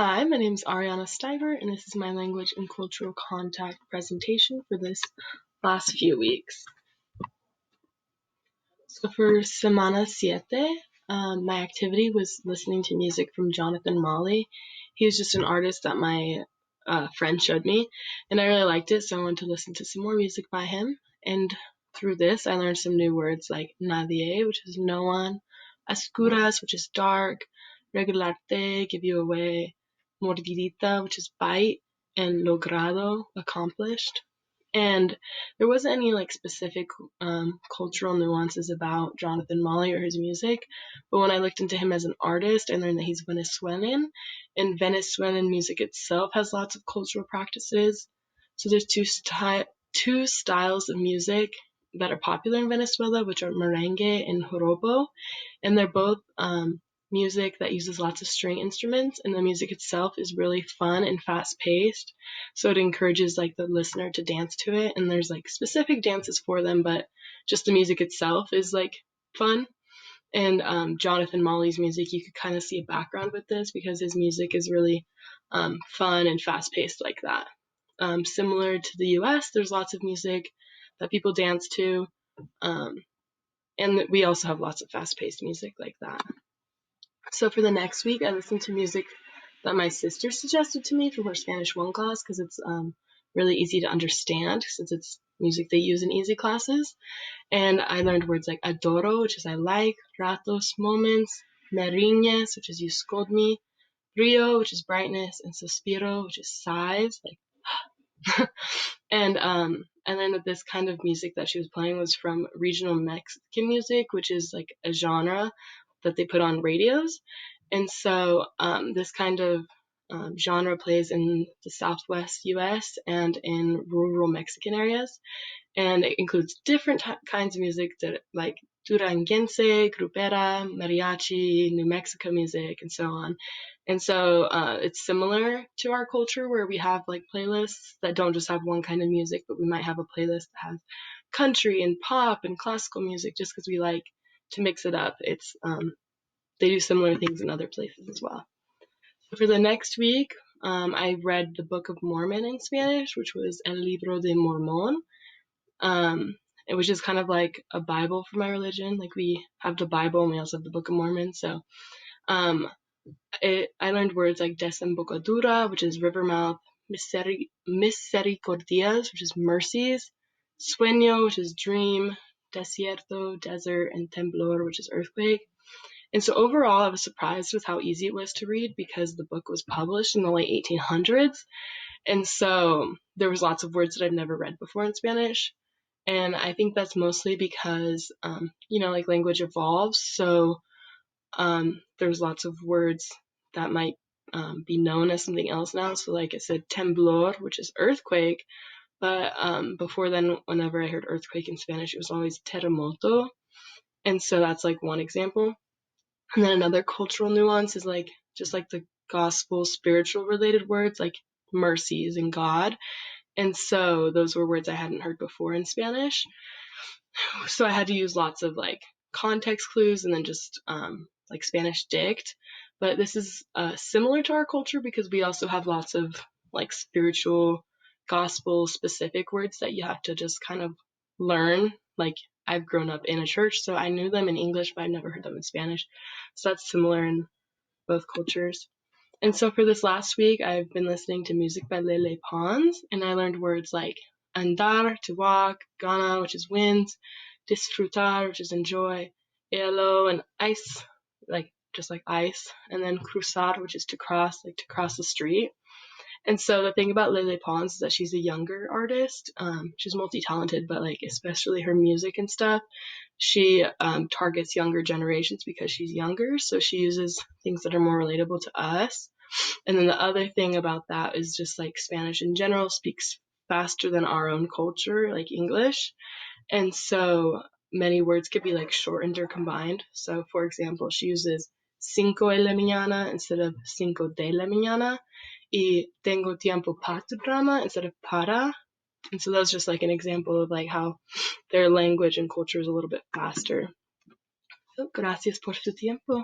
Hi, my name is Ariana Stiver, and this is my language and cultural contact presentation for this last few weeks. So for Semana Siete, my activity was listening to music from Jonathan Molly. He was just an artist that my friend showed me, and I really liked it, so I wanted to listen to some more music by him. And through this, I learned some new words like nadie, which is no one, oscuras, which is dark, regularte, give you away, mordidita, which is bite, and logrado, accomplished. And there wasn't any like specific cultural nuances about Jonathan Molly or his music, but when I looked into him as an artist, I learned that he's Venezuelan, and Venezuelan music itself has lots of cultural practices. So there's two styles of music that are popular in Venezuela, which are merengue and joropo, and they're both music that uses lots of string instruments, and the music itself is really fun and fast paced, so it encourages like the listener to dance to it, and there's like specific dances for them, but just the music itself is like fun. And Jonathan Molly's music, you could kind of see a background with this because his music is really fun and fast paced like that. Similar to the US, there's lots of music that people dance to, and we also have lots of fast paced music like that. So for the next week, I listened to music that my sister suggested to me from her Spanish 1 class because it's really easy to understand since it's music they use in easy classes. And I learned words like adoro, which is I like, ratos, moments, meriñas, which is you scold me, brillo, which is brightness, and suspiro, which is sighs, like and then that this kind of music that she was playing was from regional Mexican music, which is like a genre that they put on radios. And so this kind of genre plays in the Southwest US and in rural Mexican areas. And it includes different kinds of music that like Duranguense, Grupera, Mariachi, New Mexico music, and so on. And so it's similar to our culture where we have like playlists that don't just have one kind of music, but we might have a playlist that has country and pop and classical music just because we like to mix it up. It's they do similar things in other places as well. So for the next week, I read the Book of Mormon in Spanish, which was El Libro de Mormón, which is kind of like a Bible for my religion. Like we have the Bible and we also have the Book of Mormon. So I learned words like desembocadura, which is river mouth, misericordias, which is mercies, sueño, which is dream, desierto, desert, and temblor, which is earthquake. And so overall, I was surprised with how easy it was to read because the book was published in the late 1800s. And so there was lots of words that I've never read before in Spanish. And I think that's mostly because, like language evolves. So there's lots of words that might be known as something else now. So like I said, temblor, which is earthquake. But before then, whenever I heard earthquake in Spanish, it was always terremoto. And so that's like one example. And then another cultural nuance is like just like the gospel spiritual related words like mercies and God. And so those were words I hadn't heard before in Spanish. So I had to use lots of like context clues and then just like Spanish dict. But this is similar to our culture because we also have lots of like spiritual gospel specific words that you have to just kind of learn. Like I've grown up in a church, so I knew them in English, but I've never heard them in Spanish. So that's similar in both cultures. And so for this last week, I've been listening to music by Lele Pons, and I learned words like andar, to walk, gana, which is wind, disfrutar, which is enjoy, hielo, and ice, like just like ice, and then cruzar, which is to cross, like to cross the street. And so the thing about Lele Pons is that she's a younger artist. She's multi-talented, but like especially her music and stuff, she targets younger generations because she's younger. So she uses things that are more relatable to us. And then the other thing about that is just like Spanish in general speaks faster than our own culture, like English. And so many words could be like shortened or combined. So for example, she uses cinco de la mañana instead of cinco de la mañana. Y tengo tiempo para tu drama instead of para. And so that's just like an example of like how their language and culture is a little bit faster. So, gracias por su tiempo.